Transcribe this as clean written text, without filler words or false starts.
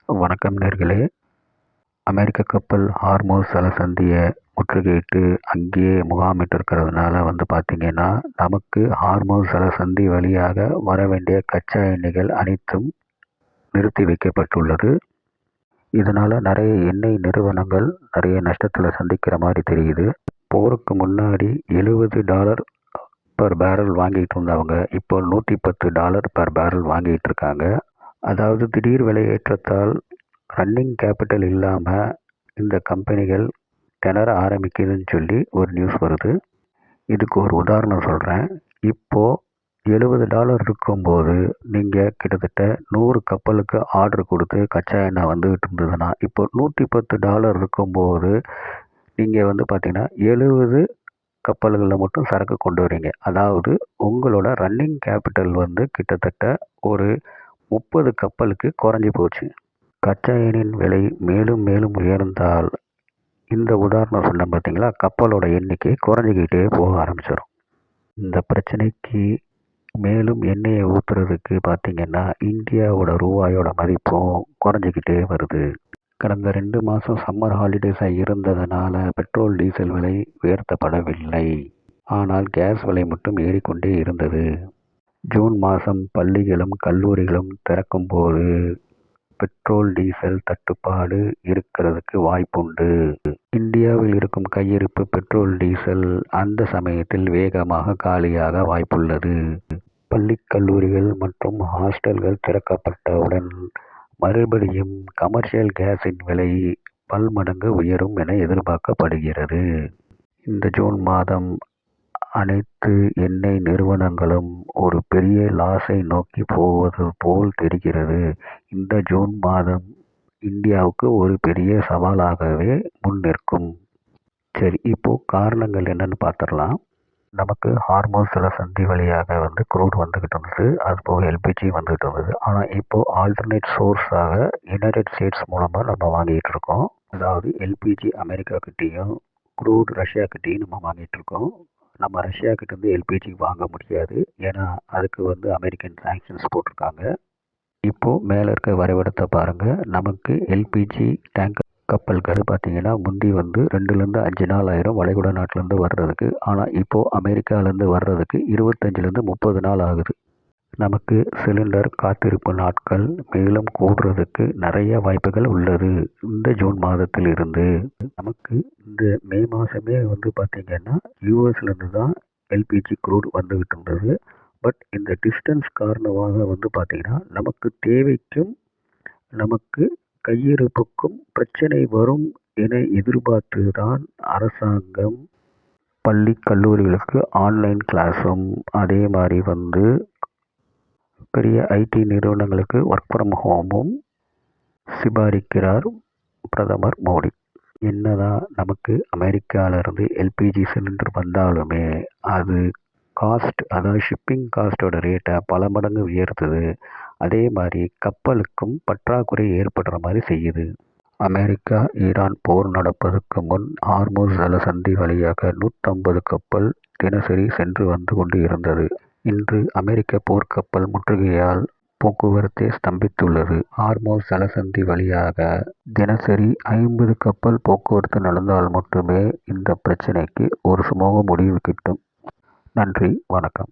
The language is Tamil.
வணக்கம் நேர்களே. அமெரிக்க கப்பல் ஹார்மோஸ் ஜலசந்தியை முற்றுகையிட்டு அங்கேயே முகாமிட்டு இருக்கிறதுனால பார்த்தீங்கன்னா, நமக்கு ஹார்மோஸ் ஜலசந்தி வழியாக வர வேண்டிய கச்சா எண்ணெய்கள் அனைத்தும் நிறுத்தி வைக்கப்பட்டுள்ளது. இதனால் நிறைய எண்ணெய் நிறுவனங்கள் நிறைய நஷ்டத்தில் சந்திக்கிற மாதிரி தெரியுது. போருக்கு முன்னாடி $70 பர் பேரல் வாங்கிட்டு இருந்தவங்க இப்போ $110 பர் பேரல் வாங்கிட்டு இருக்காங்க. அதாவது திடீர் விலையேற்றத்தால் ரன்னிங் கேபிட்டல் இல்லாமல் இந்த கம்பெனிகள் திணற ஆரம்பிக்குதுன்னு சொல்லி ஒரு நியூஸ் வருது. இதுக்கு ஒரு உதாரணம் சொல்கிறேன். இப்போது $70 இருக்கும்போது நீங்கள் கிட்டத்தட்ட 100 கப்பலுக்கு ஆர்டர் கொடுத்து கச்சா எண்ணெய் வந்துக்கிட்டு இருந்ததுன்னா, இப்போ $110 இருக்கும்போது நீங்கள் பார்த்தீங்கன்னா 70 கப்பல்களில் மட்டும் சரக்கு கொண்டு வரீங்க. அதாவது உங்களோட ரன்னிங் கேபிட்டல் கிட்டத்தட்ட ஒரு 30 கப்பலுக்கு குறைஞ்சி போச்சு. கச்சா எண்ணெயின் விலை மேலும் மேலும் உயர்ந்தால் இந்த உதாரணம் சொன்ன பார்த்தீங்களா, கப்பலோட எண்ணிக்கை குறைஞ்சிக்கிட்டே போக ஆரம்பிச்சிடும். இந்த பிரச்சனைக்கு மேலும் எண்ணெயை ஊற்றுறதுக்கு பார்த்தீங்கன்னா இந்தியாவோட ரூபாயோட மதிப்பும் குறைஞ்சிக்கிட்டே வருது. கடந்த 2 மாதம் சம்மர் ஹாலிடேஸாக இருந்ததுனால பெட்ரோல் டீசல் விலை உயர்த்தப்படவில்லை. ஆனால் கேஸ் விலை மட்டும் ஏறிக்கொண்டே இருந்தது. ஜூன் மாதம் பள்ளிகளும் கல்லூரிகளும் திறக்கும்போது பெட்ரோல் டீசல் தட்டுப்பாடு இருக்கிறதுக்கு வாய்ப்புண்டு. இந்தியாவில் இருக்கும் கையிருப்பு பெட்ரோல் டீசல் அந்த சமயத்தில் வேகமாக காலியாக வாய்ப்புள்ளது. பள்ளி கல்லூரிகள் மற்றும் ஹாஸ்டல்கள் திறக்கப்பட்டவுடன் மறுபடியும் கமர்ஷியல் கேஸின் விலை பல்மடங்கு உயரும் என எதிர்பார்க்கப்படுகிறது. இந்த ஜூன் மாதம் அனைத்து எண்ணெய் நிறுவனங்களும் ஒரு பெரிய லாஸை நோக்கி போவது போல் தெரிகிறது. இந்த ஜூன் மாதம் இந்தியாவுக்கு ஒரு பெரிய சவாலாகவே முன்னிற்கும். சரி, இப்போது காரணங்கள் என்னன்னு பார்த்துடலாம். நமக்கு ஹார்மோஸ் ஜலசந்தி வழியாக க்ரூட் வந்துக்கிட்டு இருந்தது. அது போக எல்பிஜி வந்துக்கிட்டு இருந்தது. ஆனால் இப்போது ஆல்டர்னேட் சோர்ஸாக யுனைடெட் ஸ்டேட்ஸ் மூலமாக நம்ம வாங்கிட்டு இருக்கோம். அதாவது எல்பிஜி அமெரிக்காக்கிட்டேயும் க்ரூட் ரஷ்யாக்கிட்டேயும் நம்ம வாங்கிட்டு இருக்கோம். நம்ம ரஷ்யாக்கிட்டேருந்து எல்பிஜி வாங்க முடியாது. ஏன்னா அதுக்கு அமெரிக்கன் சாங்ஷன்ஸ் போட்டிருக்காங்க. இப்போது மேலே இருக்க வரைபடத்தை பாருங்கள். நமக்கு எல்பிஜி டேங்கர் கப்பல்கள் பார்த்தீங்கன்னா முந்தி 2லேருந்து 5 நாள் ஆயிரும் வளைகுடா நாட்டிலேருந்து வர்றதுக்கு. ஆனால் இப்போது அமெரிக்காவிலேருந்து வர்றதுக்கு 25லேருந்து 30 நாள் ஆகுது. நமக்கு சிலிண்டர் காத்திருப்பு நாட்கள் மேலும் கூடுறதுக்கு நிறைய வாய்ப்புகள் உள்ளது. இந்த ஜூன் மாதத்தில் இருந்து நமக்கு இந்த மே மாதமே பார்த்திங்கன்னா யூஎஸ்லேருந்து தான் எல்பிஜி க்ரூட் வந்துக்கிட்டு இருந்தது. பட் இந்த டிஸ்டன்ஸ் காரணமாக பார்த்திங்கன்னா நமக்கு தேவைக்கும் நமக்கு கையிருப்புக்கும் பிரச்சனை வரும் என எதிர்பார்த்து தான் அரசாங்கம் பள்ளி கல்லூரிகளுக்கு ஆன்லைன் கிளாஸும் அதே மாதிரி பெரிய ஐடி நிறுவனங்களுக்கு ஒர்க் ஃப்ரம் ஹோமும் சிபாரிக்கிறார் பிரதமர் மோடி. என்னதான் நமக்கு அமெரிக்காவிலேருந்து எல்பிஜி சிலிண்டர் வந்தாலுமே அது காஸ்ட், அதாவது ஷிப்பிங் காஸ்ட்டோட ரேட்டை பல மடங்கு உயர்த்துது. அதே மாதிரி கப்பலுக்கும் பற்றாக்குறை ஏற்படுற மாதிரி செய்யுது. அமெரிக்கா ஈரான் போர் நடப்பதற்கு முன் ஹார்மோஸ் ஜலசந்தி வழியாக 150 கப்பல் தினசரி சென்று கொண்டு இருந்தது. இன்று அமெரிக்க போர்க்கப்பல் முற்றுகையால் போக்குவரத்தே ஸ்தம்பித்துள்ளது. ஹார்மோஸ் ஜலசந்தி வழியாக தினசரி 50 கப்பல் போக்குவரத்து நடந்தால் மட்டுமே இந்த பிரச்சனைக்கு ஒரு சுமூக முடிவு கிட்டும். நன்றி, வணக்கம்.